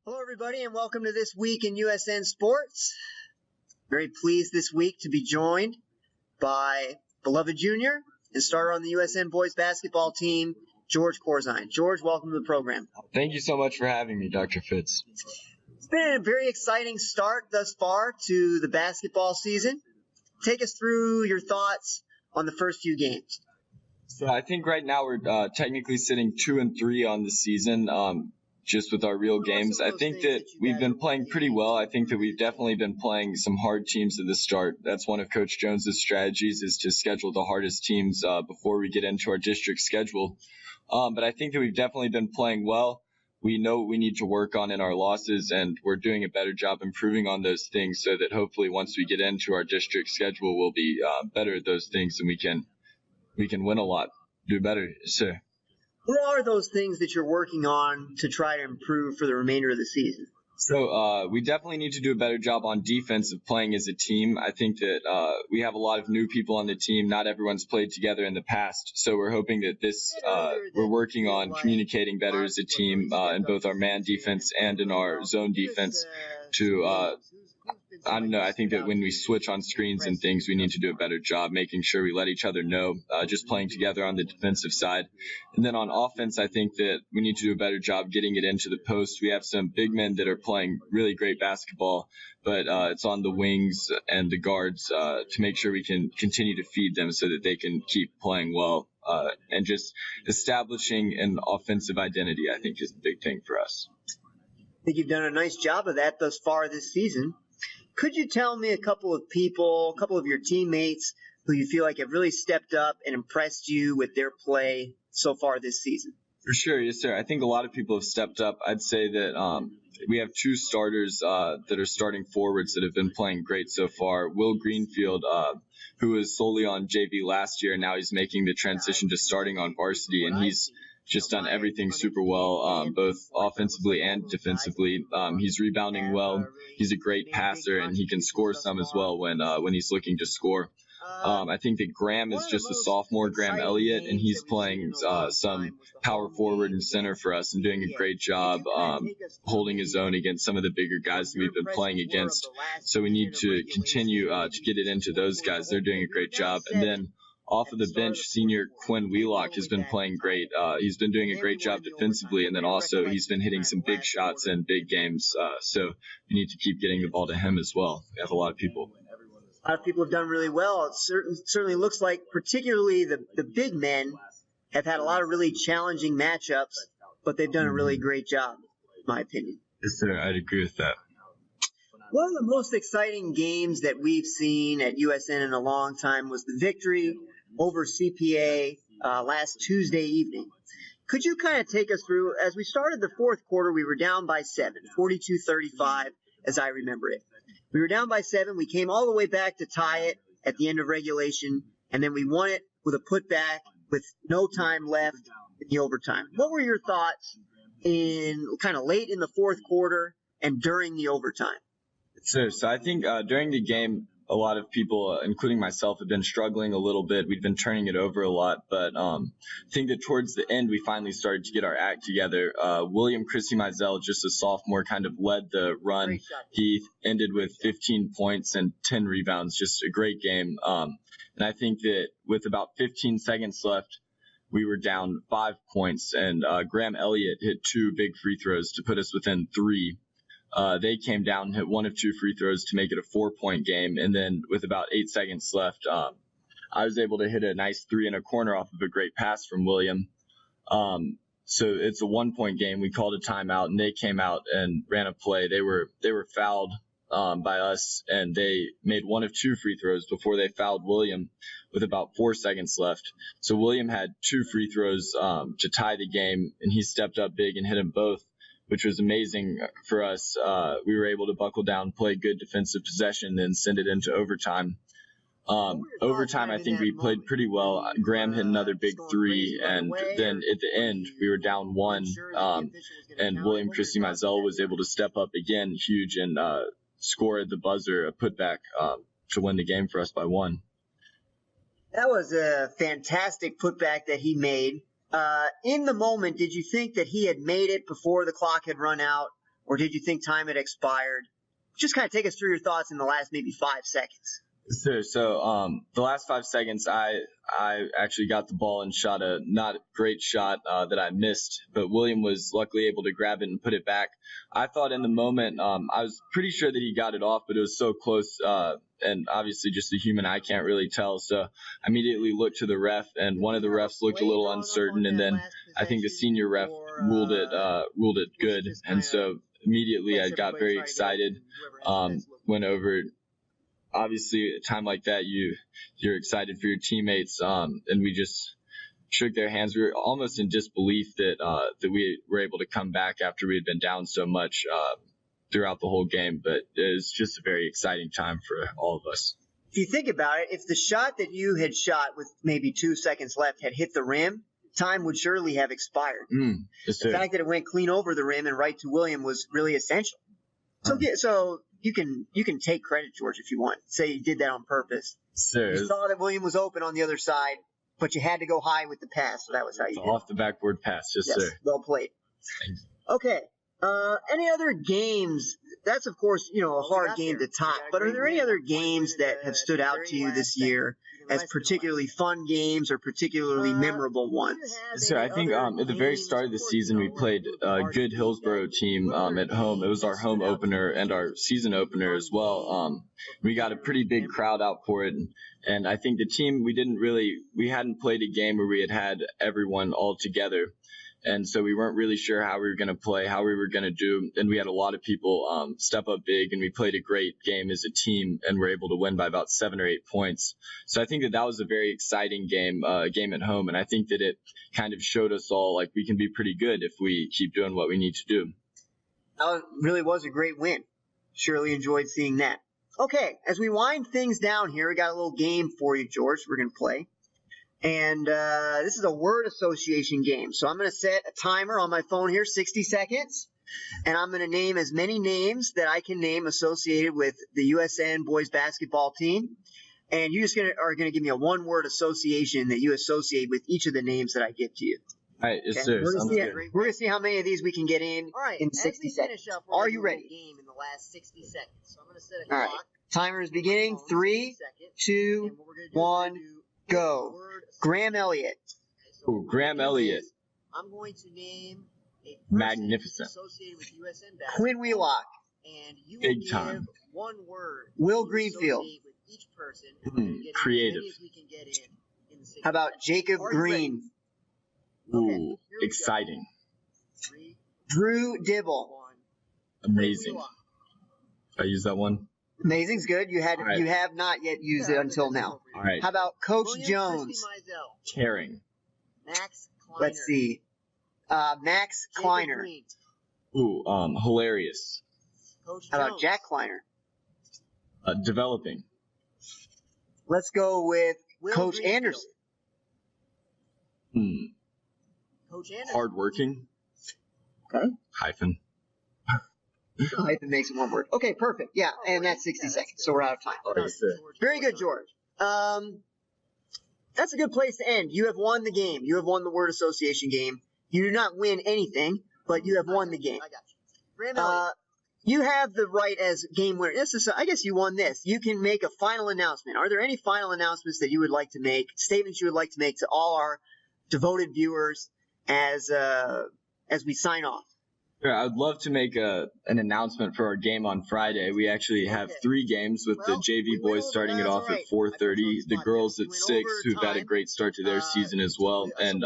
Hello, everybody, and welcome to This Week in USN Sports. Very pleased this week to be joined by beloved junior and starter on the USN boys basketball team, George Corzine. George, welcome to the program. Thank you so much for having me, Dr. Fitz. It's been a very exciting start thus far to the basketball season. Take us through your thoughts on the first few games. So I think right now we're technically sitting 2-3 on the season. Just with our real games. I think that we've been playing pretty well. I think that we've definitely been playing some hard teams at the start. That's one of Coach Jones's strategies, is to schedule the hardest teams before we get into our district schedule. But I think that we've definitely been playing well. We know what we need to work on in our losses, and we're doing a better job improving on those things so that hopefully once we get into our district schedule, we'll be better at those things and we can win a lot, do better. So. What are those things that you're working on to try to improve for the remainder of the season? So we definitely need to do a better job on defense of playing as a team. I think that we have a lot of new people on the team. Not everyone's played together in the past. So we're hoping that we're working on communicating better as a team in both our man defense and in our zone defense to I don't know. I think that when we switch on screens and things, we need to do a better job making sure we let each other know, just playing together on the defensive side. And then on offense, I think that we need to do a better job getting it into the post. We have some big men that are playing really great basketball, but it's on the wings and the guards to make sure we can continue to feed them so that they can keep playing well. And just establishing an offensive identity, I think, is the big thing for us. I think you've done a nice job of that thus far this season. Could you tell me a couple of your teammates who you feel like have really stepped up and impressed you with their play so far this season? For sure, yes, sir. I think a lot of people have stepped up. I'd say that we have two starters that are starting forwards that have been playing great so far. Will Greenfield, who was solely on JV last year, and now he's making the transition to starting on varsity, and he's just done everything super well, both offensively and defensively. He's rebounding well. He's a great passer, and he can score some as well when he's looking to score. I think that Graham is just a sophomore, Graham Elliott, and he's playing some power forward and center for us and doing a great job holding his own against some of the bigger guys that we've been playing against. So we need to continue to get it into those guys. They're doing a great job. And then off of the bench, senior Quinn Wheelock has been playing great. He's been doing a great job defensively, and then also he's been hitting some big shots in big games. So we need to keep getting the ball to him as well. We have a lot of people. A lot of people have done really well. It certainly looks like particularly the big men have had a lot of really challenging matchups, but they've done a really great job, in my opinion. Yes, sir. I'd agree with that. One of the most exciting games that we've seen at USN in a long time was the victory over CPA last Tuesday evening. Could you kind of take us through, as we started the fourth quarter, we were down by 7, 42-35, as I remember it. We were down by 7. We came all the way back to tie it at the end of regulation, and then we won it with a putback with no time left in the overtime. What were your thoughts in kind of late in the fourth quarter and during the overtime? So I think during the game, a lot of people, including myself, have been struggling a little bit. We've been turning it over a lot, but I think that towards the end, we finally started to get our act together. William Chrissy Mizell, just a sophomore, kind of led the run. He ended with 15 points and 10 rebounds, just a great game. And I think that with about 15 seconds left, we were down 5 points, and Graham Elliott hit 2 big free throws to put us within 3. They came down and hit 1 of 2 free throws to make it a 4-point game. And then with about 8 seconds left, I was able to hit a nice 3 in a corner off of a great pass from William. So it's a 1-point game. We called a timeout, and they came out and ran a play. They were fouled by us, and they made 1 of 2 free throws before they fouled William with about 4 seconds left. So William had 2 free throws to tie the game, and he stepped up big and hit them both, which was amazing for us. We were able to buckle down, play good defensive possession, then send it into overtime. Overtime, I think we played pretty well. Graham hit another big 3, and then at the end, we were down 1, and William Christy Mizell was able to step up again, huge, and score at the buzzer, a putback to win the game for us by 1. That was a fantastic putback that he made. In the moment, did you think that he had made it before the clock had run out, or did you think time had expired? Just kind of take us through your thoughts in the last maybe 5 seconds. Sure. So the last 5 seconds, I actually got the ball and shot a not great shot that I missed, but William was luckily able to grab it and put it back. I thought in the moment, I was pretty sure that he got it off, but it was so close, and obviously just a human eye can't really tell. So I immediately looked to the ref, and one of the refs looked a little uncertain, and then I think the senior ref ruled it good, and so immediately I got very excited, went over. Obviously, at a time like that, you're excited for your teammates, and we just shook their hands. We were almost in disbelief that we were able to come back after we had been down so much throughout the whole game. But it was just a very exciting time for all of us. If you think about it, if the shot that you had shot with maybe 2 seconds left had hit the rim, time would surely have expired. Yes, the fact that it went clean over the rim and right to William was really essential. So you can take credit, George, if you want. Say you did that on purpose. Sure. You saw that William was open on the other side, but you had to go high with the pass, so that was how you did it. Off the backboard pass, yes, sir. Well played. Thanks. Okay. Any other games? That's, of course, a hard game to top. But are there any other games that have stood out to you this year as particularly fun games or particularly memorable ones? So I think at the very start of the season, we played a good Hillsborough team at home. It was our home opener and our season opener as well. We got a pretty big crowd out for it. And I think the team, we hadn't played a game where we had everyone all together. And so we weren't really sure how we were going to play, how we were going to do. And we had a lot of people step up big, and we played a great game as a team and were able to win by about 7 or 8 points. So I think that was a very exciting game at home. And I think that it kind of showed us all like we can be pretty good if we keep doing what we need to do. That really was a great win. Surely enjoyed seeing that. Okay, as we wind things down here, we got a little game for you, George, we're going to play. And this is a word association game. So I'm going to set a timer on my phone here, 60 seconds. And I'm going to name as many names that I can name associated with the USN boys basketball team. And you just are going to give me a one-word association that you associate with each of the names that I give to you. All right, yes, sir. We're going to see how many of these we can get in 60 seconds. Are you ready? Game in the last 60 seconds. So I'm going to set a clock. All right. Timer is beginning. 3, 2, 1, go. Graham Elliott. Ooh, Graham Elliott. I'm going to name a person magnificent associated with USN basketball. Quinn Wheelock. And you big will time. Give one word. Will Greenfield. With each person. Creative. We can get in the How about Jacob Green? Ooh, exciting. Drew Dibble. Amazing. I use that one. Amazing's good. You have not yet used it until now. All right. How about Coach Jones? Caring. Max Kleiner. Let's see. Max Kleiner. Ooh, hilarious. How about Jack Kleiner? Developing. Let's go with Coach Anderson. Coach Anderson. Hardworking. Okay. Hyphen. Hyphen makes it one word. Okay, perfect. Yeah, and that's 60 seconds, so we're out of time. Very good, George. That's a good place to end. You have won the game. You have won the word association game. You do not win anything, but you have won the game. I got you. You have the right as game winner. I guess you won this. You can make a final announcement. Are there any final announcements that you would like to make, statements you would like to make to all our devoted viewers as we sign off? Sure, I would love to make an announcement for our game on Friday. We actually have 3 games with the JV boys starting it off at 4:30, the girls at 6, who've had a great start to their season as well, and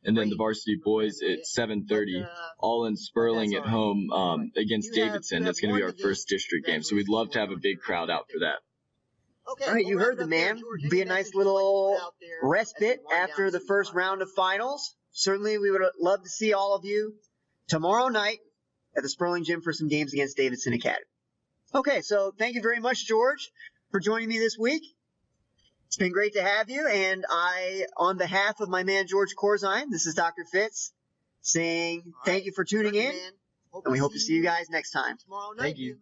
then the varsity boys at 7:30, all in Sperling at home against Davidson. That's going to be our first district game, so we'd love to have a big crowd out for that. All right, you heard the man. Be a nice little respite after the first round of finals. Certainly, we would love to see all of you tomorrow night at the Sperling Gym for some games against Davidson Academy. Okay, so thank you very much, George, for joining me this week. It's been great to have you, and on behalf of my man, George Corzine, this is Dr. Fitz, saying thank you for tuning in, and we hope to see you guys next time. Thank you.